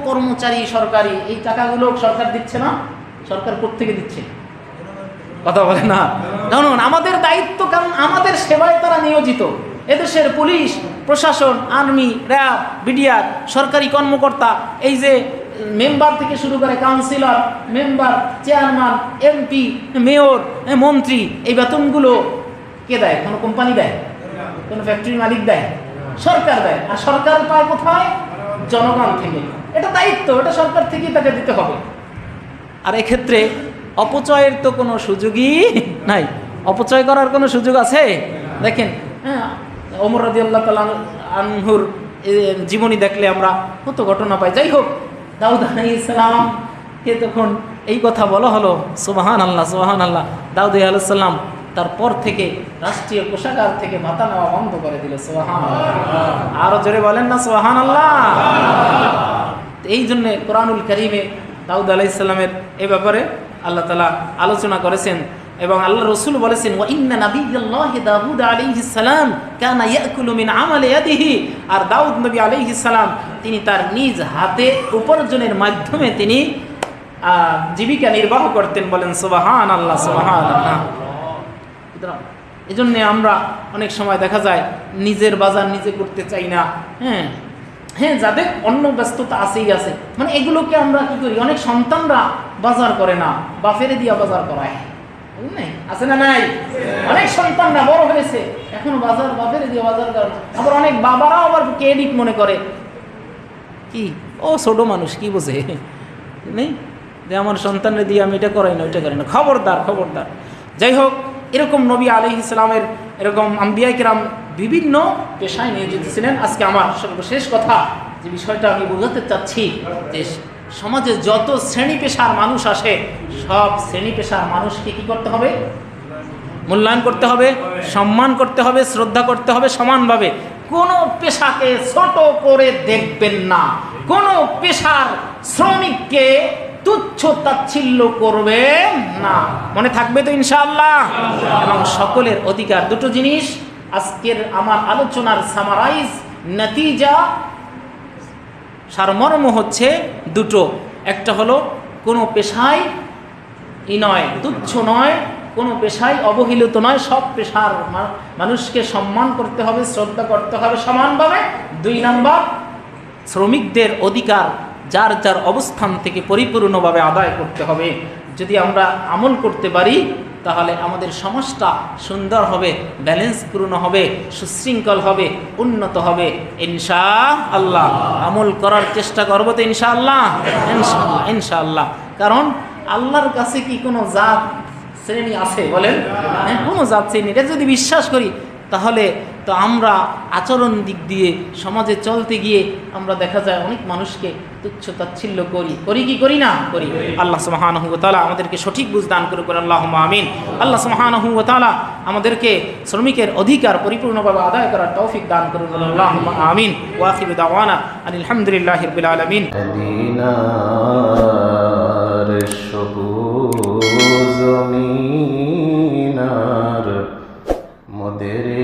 কর্মচারী সরকারি, এই টাকাগুলো সরকার দিচ্ছে না, সরকার কোত্থেকে দিচ্ছে? কথা বলে না জনগণ। আমাদের দায়িত্ব, কারণ আমাদের সেবায় তারা নিয়োজিত। এদেশের পুলিশ প্রশাসন, আর্মি, র্যাব, বিডিআর, সরকারি কর্মকর্তা, এই যে মেম্বার থেকে শুরু করে councillor, member, chairman, MP, mayor, মন্ত্রী, এই বেতনগুলো কে দেয়? কোনো কোম্পানি দেয়? কোনো ফ্যাক্টরির মালিক দেয়? সরকার দেয়। আর সরকার পায় কোথায়? জনগণ থেকে। এটা দায়িত্ব, এটা সরকার থেকেই তাকে দিতে হবে। আর এক্ষেত্রে অপচয়ের তো কোনো সুযোগই নাই। অপচয় করার কোনো সুযোগ আছে? দেখেন, হ্যাঁ, ওমর রাদিয়াল্লাহু তাআলা আনহুর জীবনী দেখলে আমরা কত ঘটনা পাই। যাই হোক, দাউদ আলাইহিস সালামকে তখন এই কথা বলা হলো, সুবহানাল্লাহ সুবহানাল্লাহ, দাউদ আলাইহিস সালাম তারপর থেকে রাষ্ট্রীয় কোষাগার থেকে ভাতা নেওয়া বন্ধ করে দিল। সুবহানাল্লাহ, আরো জোরে বলেন না সুবহানাল্লাহ। এই জন্যে কোরআনুল কারীমে দাউদ আলাইহিস সালামের এই ব্যাপারে আল্লাহ তাআলা আলোচনা করেছেন এবং আল্লাহ রাসূল বলেছেন, ওয়া ইন্না নাবিয়্যাল্লাহি দাউদ আলাইহিস সালাম কানা ইয়াকুলু মিন আমালি ইয়াদিহি। আর দাউদ নবী আলাইহিস সালাম তিনি তার নিজ হাতে উপার্জনের মাধ্যমে তিনি জীবিকা নির্বাহ করতেন। বলেন সুবহানাল্লাহ সুবহানাল্লাহ। এজন্য আমরা অনেক সময় দেখা যায় নিজের বাজার নিজে করতে চাই না। হ্যাঁ হ্যাঁ, যাদের অন্য ব্যস্ততা আছেই আছে, মানে এগুলোকে আমরা কি করি, অনেক সন্তানরা বাজার করে না, বাপেরে দিয়া বাজার করায়, আছে না নাই? অনেক সন্তানরা বড় হয়েছে এখনো বাজার বাপেরে দিয়ে বাজার করে। আবার অনেক বাবারাও আবার ক্রেডিট মনে করে, কি ও ছোট মানুষ কি বোঝে নেই, যে আমার সন্তানরে দিয়ে আমি এটা করাই না ওইটা করি না। খবরদার খবরদার। যাই হোক, এরকম নবী আলাইহিস সালামের এরকম আম্বিয়া কিরাম বিভিন্ন পেশায় নিয়োজিত ছিলেন। আজকে আমার সর্বশেষ কথা, যে বিষয়টা আমি বোঝাতে চাচ্ছি, যে সমাজে যত শ্রেণী পেশার মানুষ আসে, সব শ্রেণী পেশার মানুষকে কি করতে হবে? মূল্যায়ন করতে হবে, সম্মান করতে হবে, শ্রদ্ধা করতে হবে সমানভাবে। কোনো পেশাকে ছোট করে দেখবেন না, কোনো পেশার শ্রমিককে তুচ্ছ তাচ্ছিল্য করবেন না। মনে থাকবে তো ইনশাআল্লাহ? এবং সকলের অধিকার। দুটো জিনিস আজকের আমার আলোচনার সামারাইজ, নতিজা, সারমর্ম হচ্ছে দুটো। একটা হলো কোনো পেশায় নয়, তুচ্ছ নয়, কোনো পেশায় অবহেলিত নয়, সব পেশার মানুষকে সম্মান করতে হবে, শ্রদ্ধা করতে হবে সমানভাবে। 2 নাম্বার, শ্রমিকদের অধিকার যার যার অবস্থান থেকে পরিপূর্ণভাবে আদায় করতে হবে। যদি আমরা আমল করতে পারি তাহলে আমাদের সমাজটা সুন্দর হবে, ব্যালেন্সপূর্ণ হবে, সুশৃঙ্খল হবে, উন্নত হবে ইনশাআল্লাহ। আমল করার চেষ্টা করবো তো ইনশাআল্লাহ? ইনশাআল্লাহ ইনশাআল্লাহ। কারণ আল্লাহর কাছে কি কোনো জাত শ্রেণী আছে? বলেন, কোনো জাত শ্রেণী। এটা যদি বিশ্বাস করি তাহলে তো আমরা আচরণ দিক দিয়ে সমাজে চলতে গিয়ে আমরা দেখা যায় অনেক মানুষকে তুচ্ছ তাচ্ছিল্য করি কি করি না? করি। আল্লাহ সুবহানাহু ওয়া তাআলা আমাদেরকে সঠিক বুঝ দান করুন, আল্লাহুম্মা আমিন। আল্লাহ সুবহানাহু ওয়া তাআলা আমাদেরকে শ্রমিকের অধিকার পরিপূর্ণভাবে আদায় করার তৌফিক দান করুন, আল্লাহুম্মা আমিন। ওয়া আখিরু দাওয়ানা আলহামদুলিল্লাহি রাব্বিল আলামিন। মদিনার সবুজ মিনার তেরে